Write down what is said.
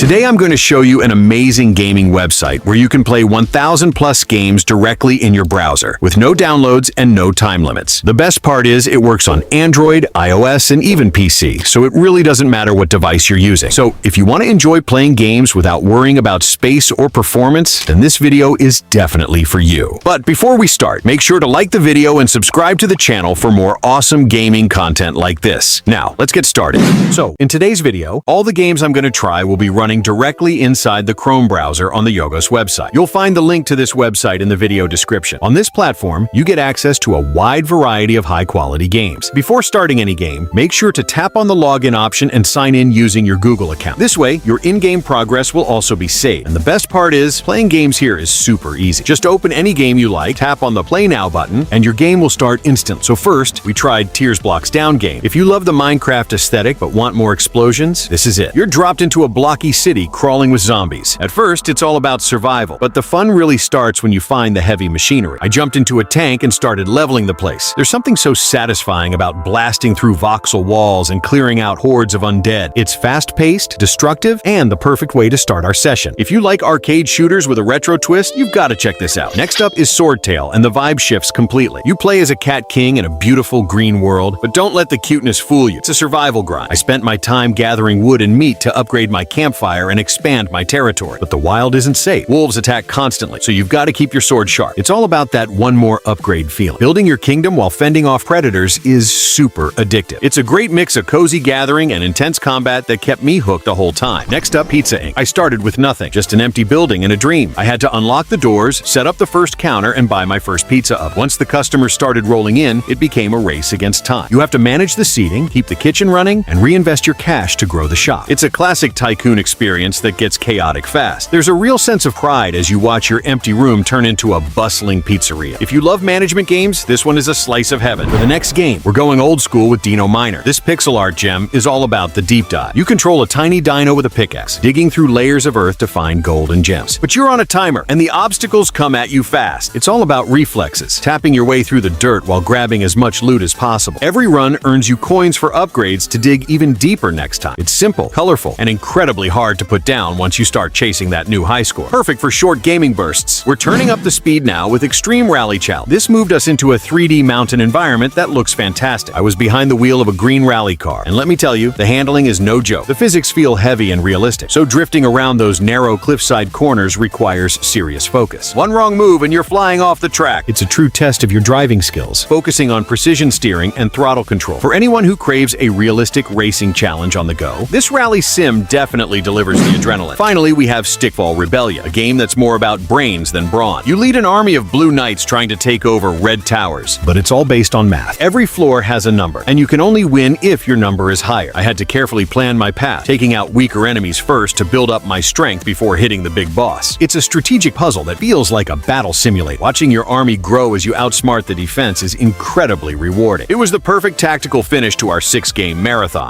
Today I'm going to show you an amazing gaming website where you can play 1,000 plus games directly in your browser with no downloads and no time limits. The best part is it works on Android, iOS, and even PC, so it really doesn't matter what device you're using. So if you want to enjoy playing games without worrying about space or performance, then this video is definitely for you. But before we start, make sure to like the video and subscribe to the channel for more awesome gaming content like this. Now, let's get started. So, in today's video, all the games I'm going to try will be running directly inside the Chrome browser on the JOGOS website. You'll find the link to this website in the video description. On this platform, you get access to a wide variety of high-quality games. Before starting any game, make sure to tap on the login option and sign in using your Google account. This way, your in-game progress will also be saved. And the best part is, playing games here is super easy. Just open any game you like, tap on the Play Now button, and your game will start instantly. So first, we tried Tears Blocks Down game. If you love the Minecraft aesthetic but want more explosions, this is it. You're dropped into a blocky city crawling with zombies. At first, it's all about survival, but the fun really starts when you find the heavy machinery. I jumped into a tank and started leveling the place. There's something so satisfying about blasting through voxel walls and clearing out hordes of undead. It's fast-paced, destructive, and the perfect way to start our session. If you like arcade shooters with a retro twist, you've got to check this out. Next up is Swordtail, and the vibe shifts completely. You play as a cat king in a beautiful green world, but don't let the cuteness fool you. It's a survival grind. I spent my time gathering wood and meat to upgrade my campfire and expand my territory. But the wild isn't safe. Wolves attack constantly, so you've got to keep your sword sharp. It's all about that one more upgrade feeling. Building your kingdom while fending off predators is super addictive. It's a great mix of cozy gathering and intense combat that kept me hooked the whole time. Next up, Pizza Inc. I started with nothing, just an empty building and a dream. I had to unlock the doors, set up the first counter, and buy my first pizza up. Once the customers started rolling in, it became a race against time. You have to manage the seating, keep the kitchen running, and reinvest your cash to grow the shop. It's a classic tycoon experience that gets chaotic fast. There's a real sense of pride as you watch your empty room turn into a bustling pizzeria. If you love management games, this one is a slice of heaven. For the next game, we're going old school with Dino Miner. This pixel art gem is all about the deep dive. You control a tiny dino with a pickaxe, digging through layers of earth to find gold and gems. But you're on a timer, and the obstacles come at you fast. It's all about reflexes, tapping your way through the dirt while grabbing as much loot as possible. Every run earns you coins for upgrades to dig even deeper next time. It's simple, colorful, and incredibly hard to put down once you start chasing that new high score. Perfect for short gaming bursts. We're turning up the speed now with Extreme Rally Challenge. This moved us into a 3D mountain environment that looks fantastic. I was behind the wheel of a green rally car, and let me tell you, the handling is no joke. The physics feel heavy and realistic, so drifting around those narrow cliffside corners requires serious focus. One wrong move and you're flying off the track. It's a true test of your driving skills, focusing on precision steering and throttle control. For anyone who craves a realistic racing challenge on the go, this rally sim definitely delivers the adrenaline. Finally, we have Stickball Rebellion, a game that's more about brains than brawn. You lead an army of blue knights trying to take over red towers, but it's all based on math. Every floor has a number, and you can only win if your number is higher. I had to carefully plan my path, taking out weaker enemies first to build up my strength before hitting the big boss. It's a strategic puzzle that feels like a battle simulator. Watching your army grow as you outsmart the defense is incredibly rewarding. It was the perfect tactical finish to our 6-game marathon.